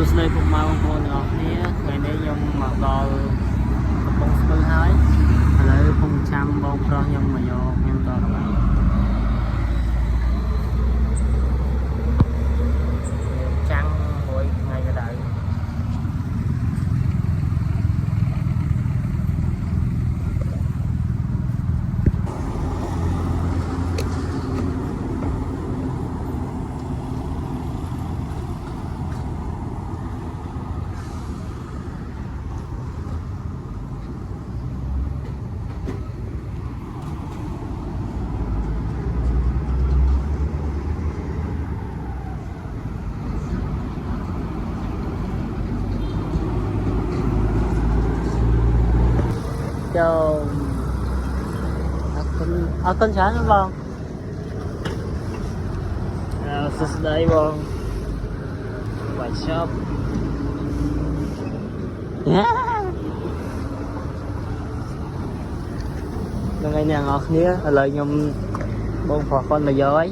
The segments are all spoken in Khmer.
សួស្តីពុកម៉ែបងប្អូនទាំងអស់គ្នាថ្ងៃនេះខ្ញុំមកដល់កំពង់ស្ពឺហើយឥឡូវកំពុងចាំបងប្រុសខ្ញុំមកយកខ្ញុំដល់កន្លែងចាំងមួយថ្ងៃក្តៅចូលអរគុណច្រើនបងសួស្តីបងបាយឈប់ថ្ងៃនេះអ្នកនរគ្នាឥឡូវខ្ញុំបងប្រុសគាត់មកយកហើយ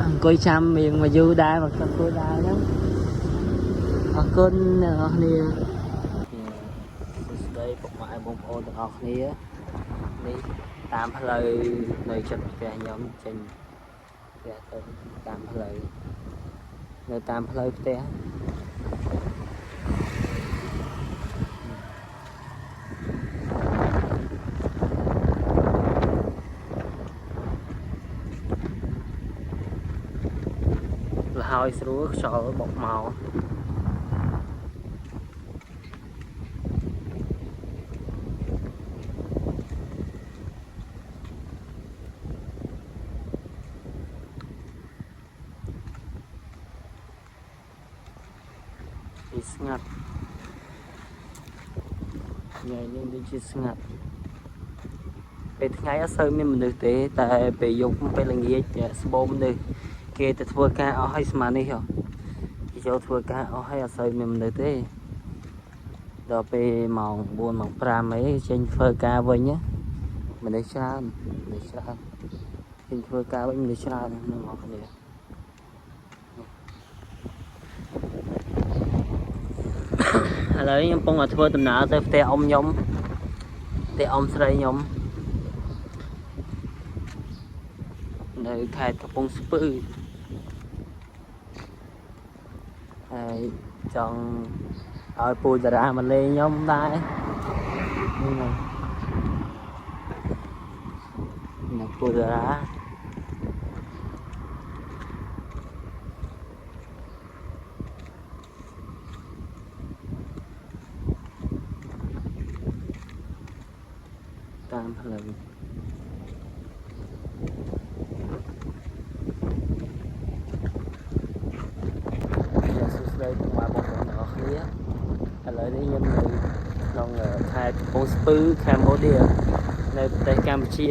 អង្គុយចាំរៀងមកយូរដែរមកគាត់ធ្វើដែរហ្នឹងអរគុណអ្នកនរគ្នាពុកម៉ែបងប្អូនទាំងអស់គ្នានេះតាមផ្លូវនៅជិតផ្ទះខ្ញុំចេញផ្ទះទៅតាមផ្លូវនៅតាមផ្លូវផ្ទះលហើយស្រួលខ្យល់បក់មកស្ងាត់ថ្ងៃនេះដូចជាស្ងាត់ពេលថ្ងៃអត់សូវមានមនុស្សទេតែពេលយប់ពេលល្ងាចស្បូរមនុស្សគេទៅធ្វើការអស់ហើយស្មាននេះហ៎គេចូលធ្វើការអស់ហើយអត់សូវមានមនុស្សទេដល់ពេលម៉ោង4ម៉ោង5អីចេញធ្វើការវិញមនុស្សច្រើនចេញធ្វើការវិញមនុស្សច្រើនហ្នឹងបងប្អូនឥឡូវខ្ញុំកំពុងតែធ្វើដំណើរទៅផ្ទះអ៊ំខ្ញុំផ្ទះអ៊ំស្រីខ្ញុំនៅខេត្តកំពង់ស្ពឺហើយចង់ឲ្យពូតារាមកលេងខ្ញុំដែរនេះពូតារាតាមផ្លូវសួស្តីពុកម៉ែបងប្អូនទាំងអស់គ្នាឥឡូវនេះខ្ញុំនៅក្នុងខេត្តកំពង់ស្ពឺកម្ពុជានៅប្រទេសកម្ពុជា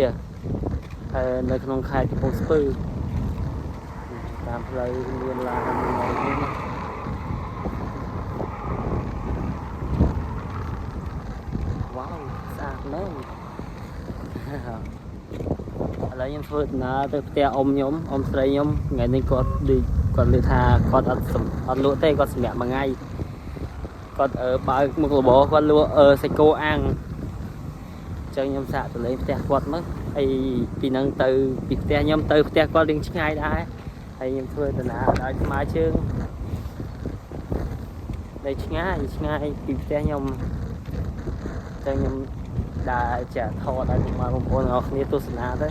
ហើយនៅក្នុងខេត្តកំពង់ស្ពឺតាមផ្លូវមានឡាននេះវ៉ាវស្អាតណាស់ឥឡូវខ្ញុំធ្វើដំណើរទៅផ្ទះអ៊ំខ្ញុំអ៊ំស្រីខ្ញុំថ្ងៃនេះគាត់លើថាគាត់អត់លក់ទេគាត់សម្រាប់មួយថ្ងៃគាត់បើកមុខរបរគាត់លក់សាច់គោអាំងអញ្ចឹងខ្ញុំសាកទៅលេងផ្ទះគាត់មកហើយពីហ្នឹងទៅពីផ្ទះខ្ញុំទៅផ្ទះគាត់រៀងឆ្ងាយដែរហើយខ្ញុំធ្វើដំណើរដោយស្មើជើងនៅឆ្ងាយពីផ្ទះខ្ញុំអញ្ចឹងខ្ញុំដើរចាក់ថតឲ្យបងប្អូនទាំងអស់គ្នាទស្សនាទៅ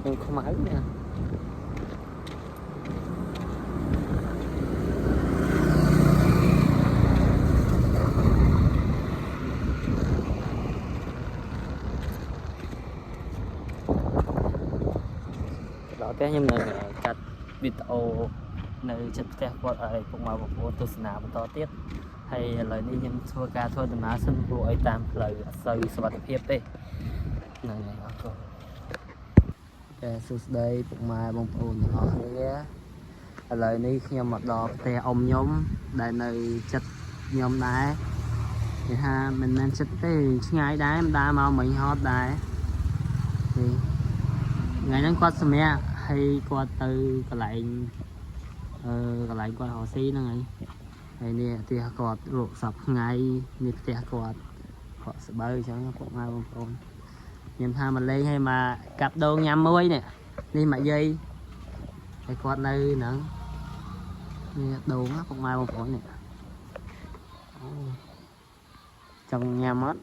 ខ្ញុំខ្មៅនេះដល់ផ្ទះខ្ញុំនៅកាត់វីដេអូនៅជិតផ្ទះគាត់ឲ្យពុកម៉ែបងប្អូនទស្សនាបន្តទៀតហើយឥឡូវនេះខ្ញុំធ្វើដំណើរសិនព្រោះឲ្យតាមផ្លូវអត់សូវសុវត្ថិភាពទេហ្នឹងហើយអរគុណសួស្តីពុកម៉ែបងប្អូនទាំងអស់គ្នាឥឡូវនេះខ្ញុំមកដល់ផ្ទះអ៊ំខ្ញុំដែលនៅចិត្តខ្ញុំដែរ thì ha mình nên xích tới ngay đá em ta mau mình hot đá thì ngàyนั้นគាត់សម្រាប់ហើយគាត់ទៅកន្លែងកន្លែងគាត់រកស៊ីហ្នឹងហើយនេះផ្ទះគាត់រកសពថ្ងៃនេះផ្ទះគាត់ស្បើអញ្ចឹងពុកម៉ែបងប្អូនខ្ញុំថាមកលេងឲ្យមកកាប់ដូងញ៉ាំមួយនេះមកយាយហើយគាត់នៅហ្នឹងនេះដូងពុកម៉ែបងប្អូននេះចង់ញ៉ាំអត់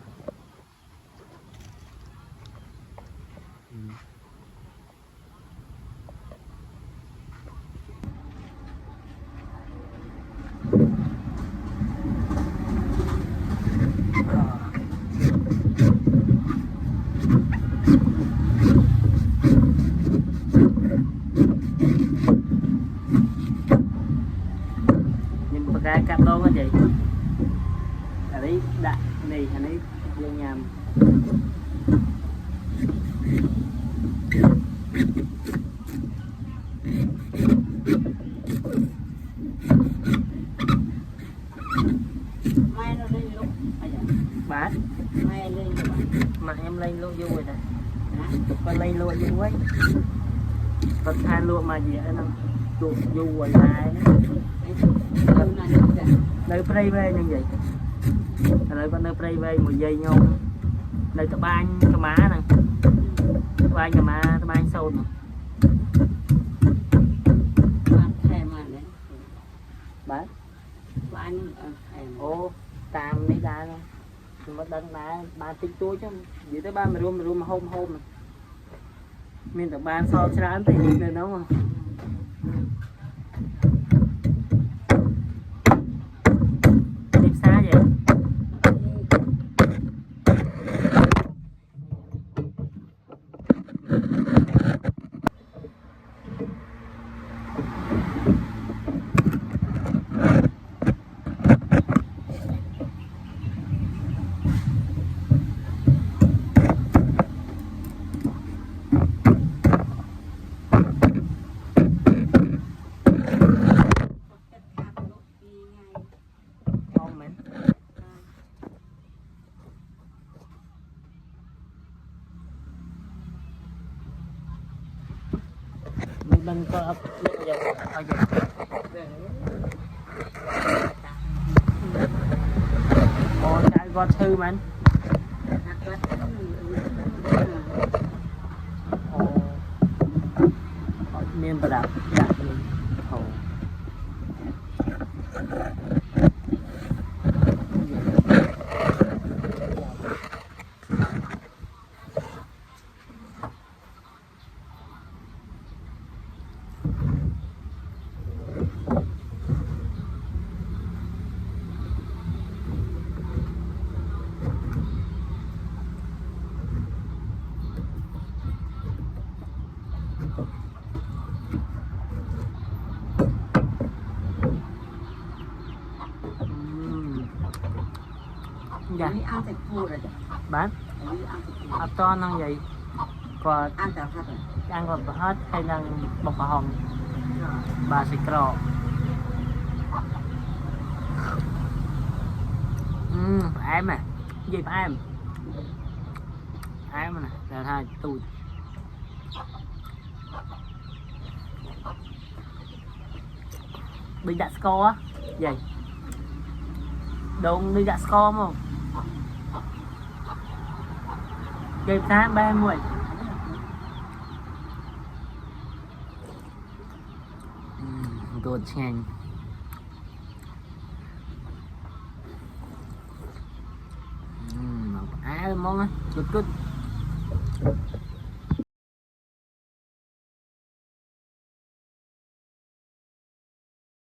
cái cắt đôn á chị ở đây đặt này anh ấy vô nhầm mai nó lên lúc bán mai lên mà em lên luôn vô rồi nè con lên luôn vô ấy con than luôn mà gì nó tụt vô rồi lại nơi prey về như vậy nơi con nơi prey về một dây nhau nơi tờ ban cái má nè tờ ban cái má tờ ban sâu nè bán ô tam mấy đá luôn mất đăng đá ba tích túi chứ vậy tới ba mà rùm mà hôm nè mình tờ ban so chán thì nên đúng không mình có ấp giờ thôi ôi cái gót thư mà anh miền Bắc Đạp dạ bán ấp to năng vậy còn ăn còn hết hay năng bọc hồng bà xịt cỏ em à gì phải em nè là hai tôi bị đặt score á vậy đông đi đặt score không kịp tháng 30 tuột nhanh món á chút